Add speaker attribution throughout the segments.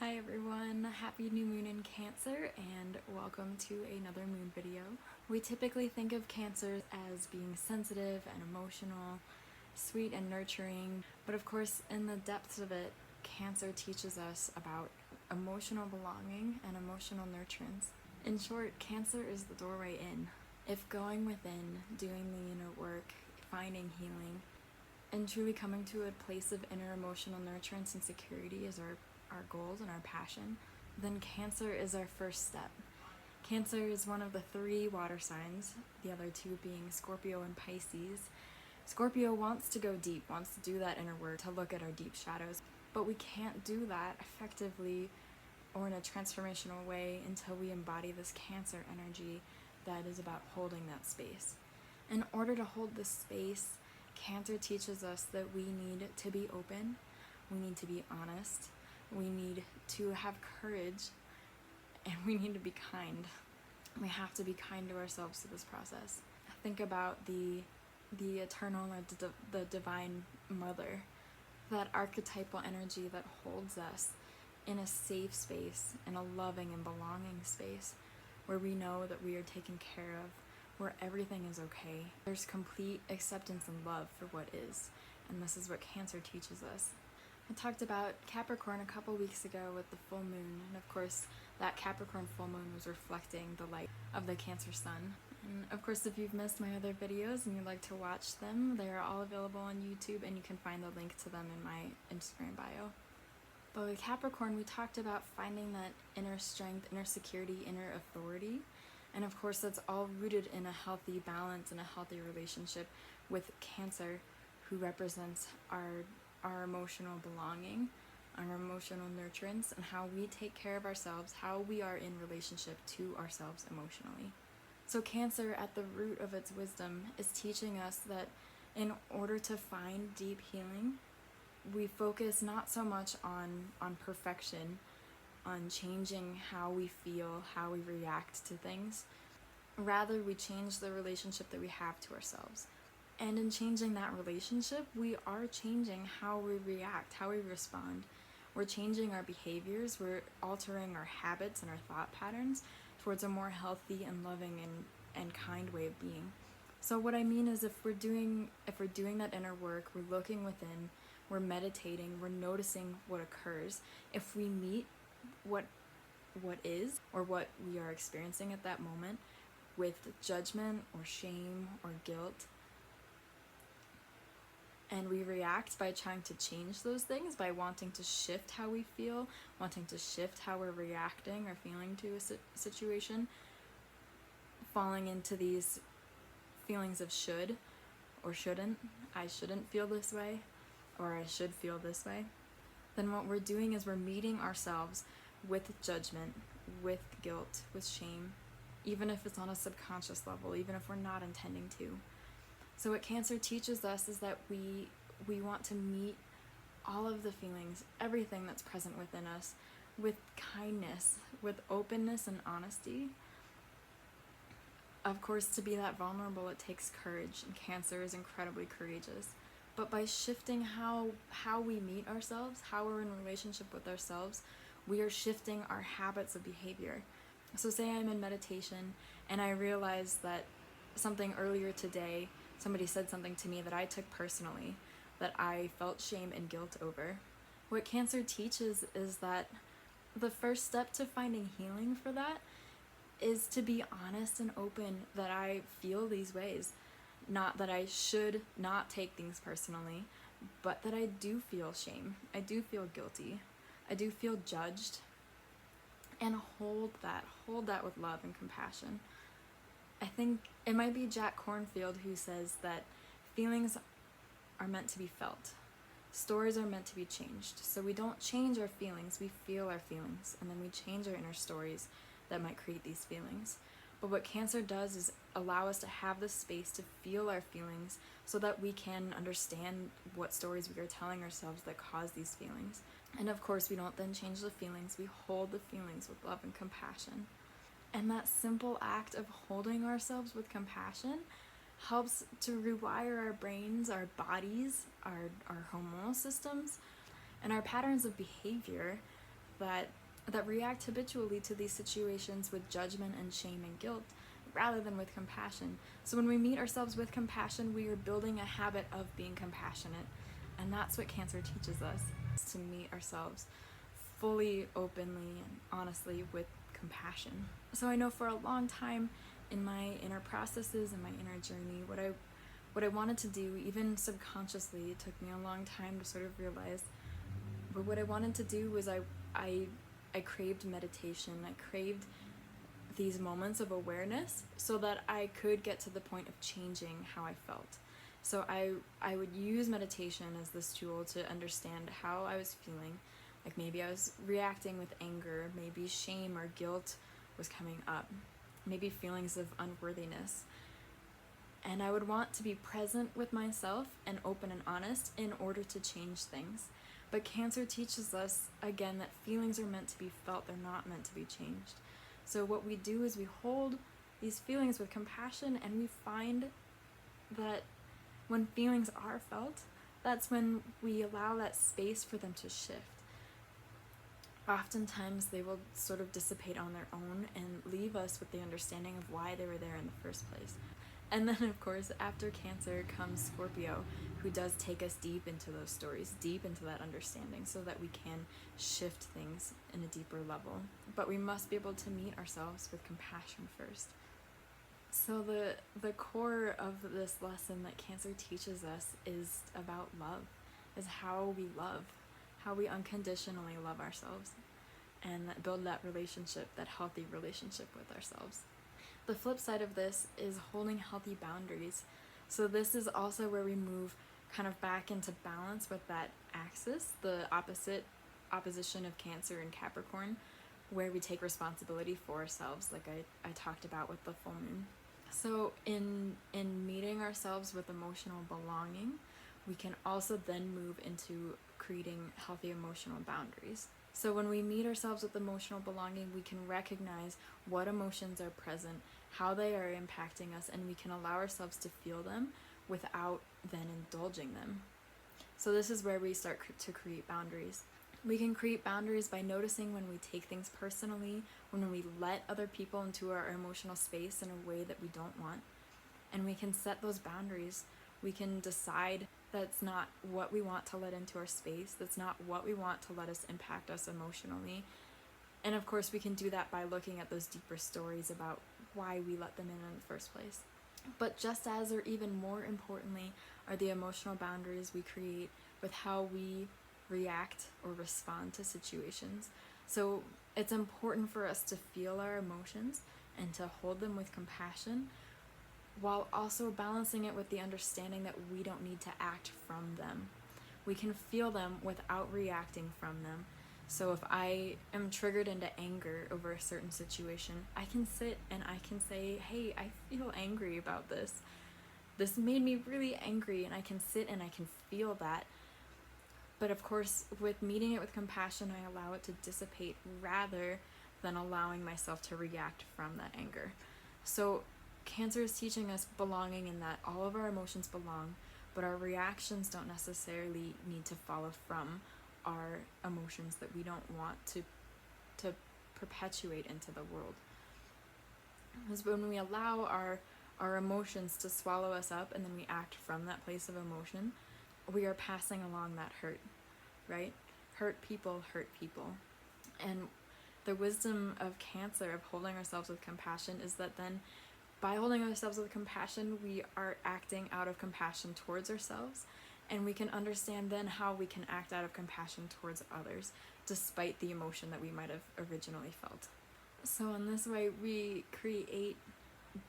Speaker 1: Hi everyone, happy new moon in Cancer and welcome to another moon video. We typically think of Cancer as being sensitive and emotional, sweet and nurturing, but of course in the depths of it, Cancer teaches us about emotional belonging and emotional nurturance. In short, Cancer is the doorway in. If going within, doing the inner work, finding healing, and truly coming to a place of inner emotional nurturance and security is our goals and our passion, then Cancer is our first step. Cancer is one of the 3 water signs, the other 2 being Scorpio and Pisces. Scorpio wants to go deep, wants to do that inner work, to look at our deep shadows, but we can't do that effectively or in a transformational way until we embody this Cancer energy that is about holding that space. In order to hold this space, Cancer teaches us that we need to be open, we need to be honest, we need to have courage, and we need to be kind. We have to be kind to ourselves through this process. Think about the eternal or the divine mother, that archetypal energy that holds us in a safe space, in a loving and belonging space, where we know that we are taken care of, where everything is okay. There's complete acceptance and love for what is, and this is what Cancer teaches us. I talked about Capricorn a couple weeks ago with the full moon, and of course that Capricorn full moon was reflecting the light of the Cancer sun. And of course, if you've missed my other videos and you'd like to watch them, they are all available on YouTube, and you can find the link to them in my Instagram bio. But with Capricorn, we talked about finding that inner strength, inner security, inner authority, and of course that's all rooted in a healthy balance and a healthy relationship with Cancer, who represents our emotional belonging, our emotional nurturance, and how we take care of ourselves, how we are in relationship to ourselves emotionally. So Cancer, at the root of its wisdom, is teaching us that in order to find deep healing, we focus not so much on perfection, on changing how we feel, how we react to things. Rather, we change the relationship that we have to ourselves. And in changing that relationship, we are changing how we react, how we respond. We're changing our behaviors, we're altering our habits and our thought patterns towards a more healthy and loving and kind way of being. So what I mean is, if we're doing that inner work, we're looking within, we're meditating, we're noticing what occurs. If we meet what is, or what we are experiencing at that moment, with judgment or shame or guilt, and we react by trying to change those things, by wanting to shift how we feel, wanting to shift how we're reacting or feeling to a situation, falling into these feelings of should or shouldn't, I shouldn't feel this way, or I should feel this way, then what we're doing is we're meeting ourselves with judgment, with guilt, with shame, even if it's on a subconscious level, even if we're not intending to. So what Cancer teaches us is that we want to meet all of the feelings, everything that's present within us, with kindness, with openness and honesty. Of course, to be that vulnerable, it takes courage, and Cancer is incredibly courageous. But by shifting how we meet ourselves, how we're in relationship with ourselves, we are shifting our habits of behavior. So say I'm in meditation and I realize that something earlier today, somebody said something to me that I took personally, that I felt shame and guilt over. What Cancer teaches is that the first step to finding healing for that is to be honest and open that I feel these ways. Not that I should not take things personally, but that I do feel shame, I do feel guilty, I do feel judged, and hold that with love and compassion. I think it might be Jack Kornfield who says that feelings are meant to be felt. Stories are meant to be changed. So we don't change our feelings, we feel our feelings, and then we change our inner stories that might create these feelings. But what Cancer does is allow us to have the space to feel our feelings so that we can understand what stories we are telling ourselves that cause these feelings. And of course, we don't then change the feelings, we hold the feelings with love and compassion. And that simple act of holding ourselves with compassion helps to rewire our brains, our bodies, our hormonal systems, and our patterns of behavior that react habitually to these situations with judgment and shame and guilt rather than with compassion. So when we meet ourselves with compassion, we are building a habit of being compassionate. And that's what Cancer teaches us, is to meet ourselves fully, openly, and honestly with compassion. So I know for a long time in my inner processes and my inner journey, what I wanted to do, even subconsciously, it took me a long time to sort of realize, but what I wanted to do was I craved meditation. I craved these moments of awareness so that I could get to the point of changing how I felt. So I would use meditation as this tool to understand how I was feeling. Like maybe I was reacting with anger, maybe shame or guilt was coming up, maybe feelings of unworthiness. And I would want to be present with myself and open and honest in order to change things. But Cancer teaches us, again, that feelings are meant to be felt, they're not meant to be changed. So what we do is we hold these feelings with compassion, and we find that when feelings are felt, that's when we allow that space for them to shift. Oftentimes they will sort of dissipate on their own and leave us with the understanding of why they were there in the first place. And then, of course, after Cancer comes Scorpio, who does take us deep into those stories, deep into that understanding, so that we can shift things in a deeper level. But we must be able to meet ourselves with compassion first. So the core of this lesson that Cancer teaches us is about love, is how we love, how we unconditionally love ourselves, and build that relationship, that healthy relationship with ourselves. The flip side of this is holding healthy boundaries. So this is also where we move kind of back into balance with that axis, the opposition of Cancer and Capricorn, where we take responsibility for ourselves, like I talked about with the full moon. So in meeting ourselves with emotional belonging, we can also then move into creating healthy emotional boundaries. So when we meet ourselves with emotional belonging, we can recognize what emotions are present, how they are impacting us, and we can allow ourselves to feel them without then indulging them. So this is where we start to create boundaries. We can create boundaries by noticing when we take things personally, when we let other people into our emotional space in a way that we don't want. And we can set those boundaries. We can decide that's not what we want to let into our space. That's not what we want to let us impact us emotionally. And of course, we can do that by looking at those deeper stories about why we let them in the first place. But just as, or even more importantly, are the emotional boundaries we create with how we react or respond to situations. So it's important for us to feel our emotions and to hold them with compassion, while also balancing it with the understanding that we don't need to act from them. We can feel them without reacting from them. So if I am triggered into anger over a certain situation, I can sit and I can say, hey, I feel angry about this. This made me really angry, and I can sit and I can feel that. But of course, with meeting it with compassion, I allow it to dissipate rather than allowing myself to react from that anger. So Cancer is teaching us belonging, in that all of our emotions belong, but our reactions don't necessarily need to follow from our emotions that we don't want to perpetuate into the world. Because when we allow our emotions to swallow us up and then we act from that place of emotion, we are passing along that hurt, right? Hurt people. And the wisdom of Cancer, of holding ourselves with compassion, is that then by holding ourselves with compassion, we are acting out of compassion towards ourselves, and we can understand then how we can act out of compassion towards others, despite the emotion that we might have originally felt. So in this way, we create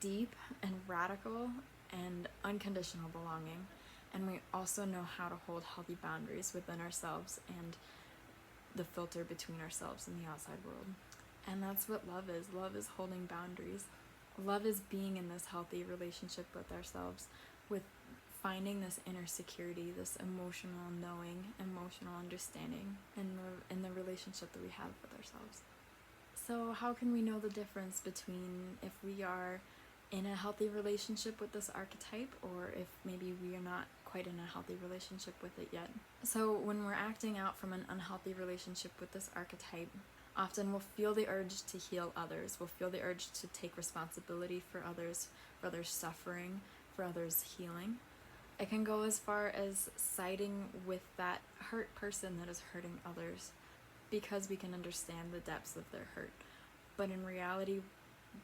Speaker 1: deep and radical and unconditional belonging, and we also know how to hold healthy boundaries within ourselves and the filter between ourselves and the outside world. And that's what love is. Love is holding boundaries. Love is being in this healthy relationship with ourselves, with finding this inner security, this emotional knowing, emotional understanding in the relationship that we have with ourselves. So how can we know the difference between if we are in a healthy relationship with this archetype, or if maybe we are not quite in a healthy relationship with it yet. So when we're acting out from an unhealthy relationship with this archetype, often we'll feel the urge to heal others. We'll feel the urge to take responsibility for others' suffering, for others' healing. It can go as far as siding with that hurt person that is hurting others because we can understand the depths of their hurt. But in reality,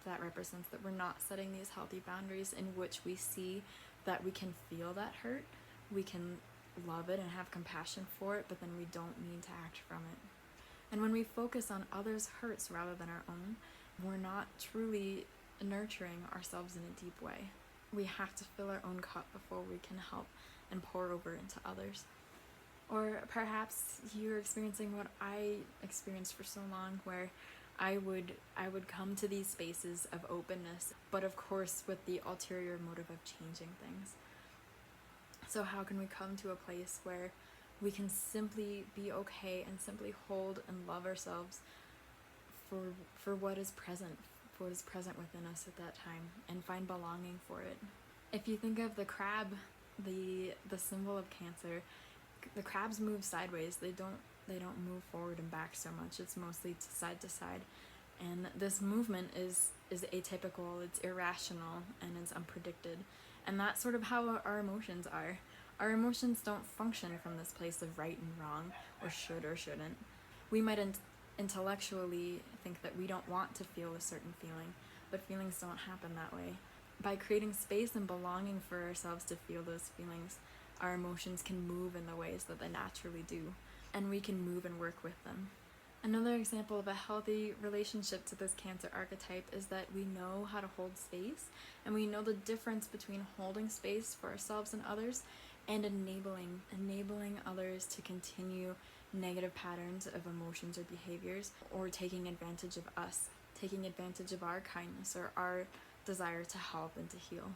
Speaker 1: that represents that we're not setting these healthy boundaries in which we see that we can feel that hurt, we can love it and have compassion for it, but then we don't mean to act from it. And when we focus on others' hurts rather than our own, we're not truly nurturing ourselves in a deep way. We have to fill our own cup before we can help and pour over into others. Or perhaps you're experiencing what I experienced for so long, where I would come to these spaces of openness, but of course with the ulterior motive of changing things. So how can we come to a place where we can simply be okay and simply hold and love ourselves for what is present within us at that time, and find belonging for it? If you think of the crab, the symbol of Cancer, the crabs move sideways. They don't move forward and back so much. It's mostly to side. And this movement is atypical, it's irrational, and it's unpredicted. And that's sort of how our emotions are. Our emotions don't function from this place of right and wrong, or should or shouldn't. We might intellectually think that we don't want to feel a certain feeling, but feelings don't happen that way. By creating space and belonging for ourselves to feel those feelings, our emotions can move in the ways that they naturally do, and we can move and work with them. Another example of a healthy relationship to this Cancer archetype is that we know how to hold space, and we know the difference between holding space for ourselves and others and enabling others to continue negative patterns of emotions or behaviors, or taking advantage of us, taking advantage of our kindness or our desire to help and to heal.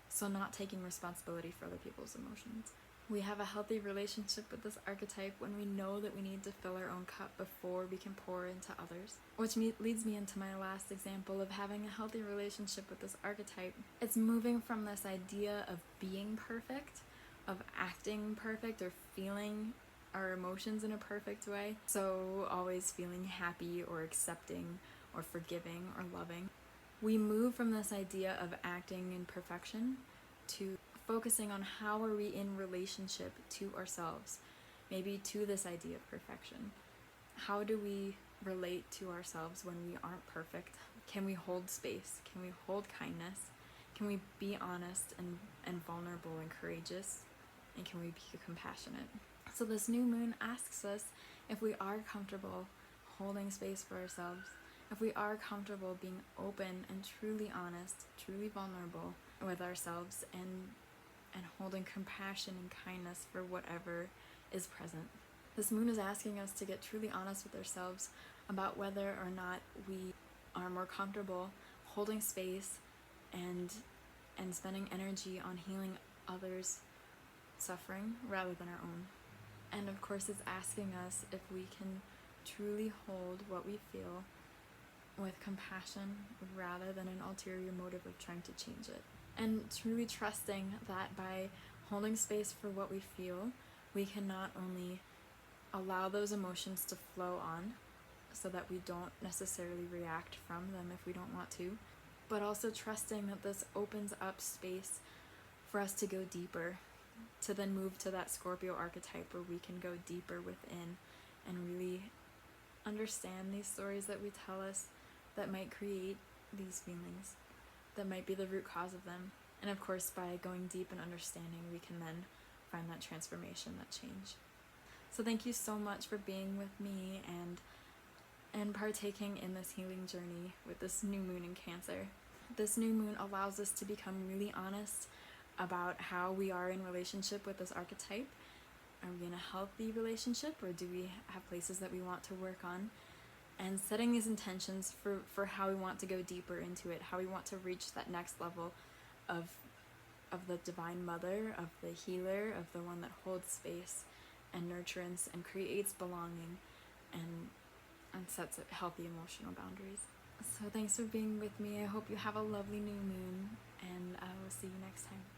Speaker 1: So not taking responsibility for other people's emotions. We have a healthy relationship with this archetype when we know that we need to fill our own cup before we can pour into others. Which leads me into my last example of having a healthy relationship with this archetype. It's moving from this idea of being perfect, of acting perfect, or feeling our emotions in a perfect way. So always feeling happy or accepting or forgiving or loving. We move from this idea of acting in perfection to focusing on how are we in relationship to ourselves, maybe to this idea of perfection. How do we relate to ourselves when we aren't perfect? Can we hold space? Can we hold kindness? Can we be honest and vulnerable and courageous? And can we be compassionate? So this new moon asks us if we are comfortable holding space for ourselves, if we are comfortable being open and truly honest, truly vulnerable with ourselves, and holding compassion and kindness for whatever is present. This moon is asking us to get truly honest with ourselves about whether or not we are more comfortable holding space and spending energy on healing others' suffering rather than our own. And of course, it's asking us if we can truly hold what we feel with compassion rather than an ulterior motive of trying to change it. And truly trusting that by holding space for what we feel, we can not only allow those emotions to flow on so that we don't necessarily react from them if we don't want to, but also trusting that this opens up space for us to go deeper, to then move to that Scorpio archetype where we can go deeper within and really understand these stories that we tell us that might create these feelings, that might be the root cause of them. And of course, by going deep and understanding, we can then find that transformation, that change. So thank you so much for being with me and partaking in this healing journey with this new moon in Cancer. This new moon allows us to become really honest about how we are in relationship with this archetype. Are we in a healthy relationship, or do we have places that we want to work on? And setting these intentions for how we want to go deeper into it, how we want to reach that next level of the Divine Mother, of the healer, of the one that holds space and nurturance and creates belonging and sets healthy emotional boundaries. So thanks for being with me. I hope you have a lovely new moon, and I will see you next time.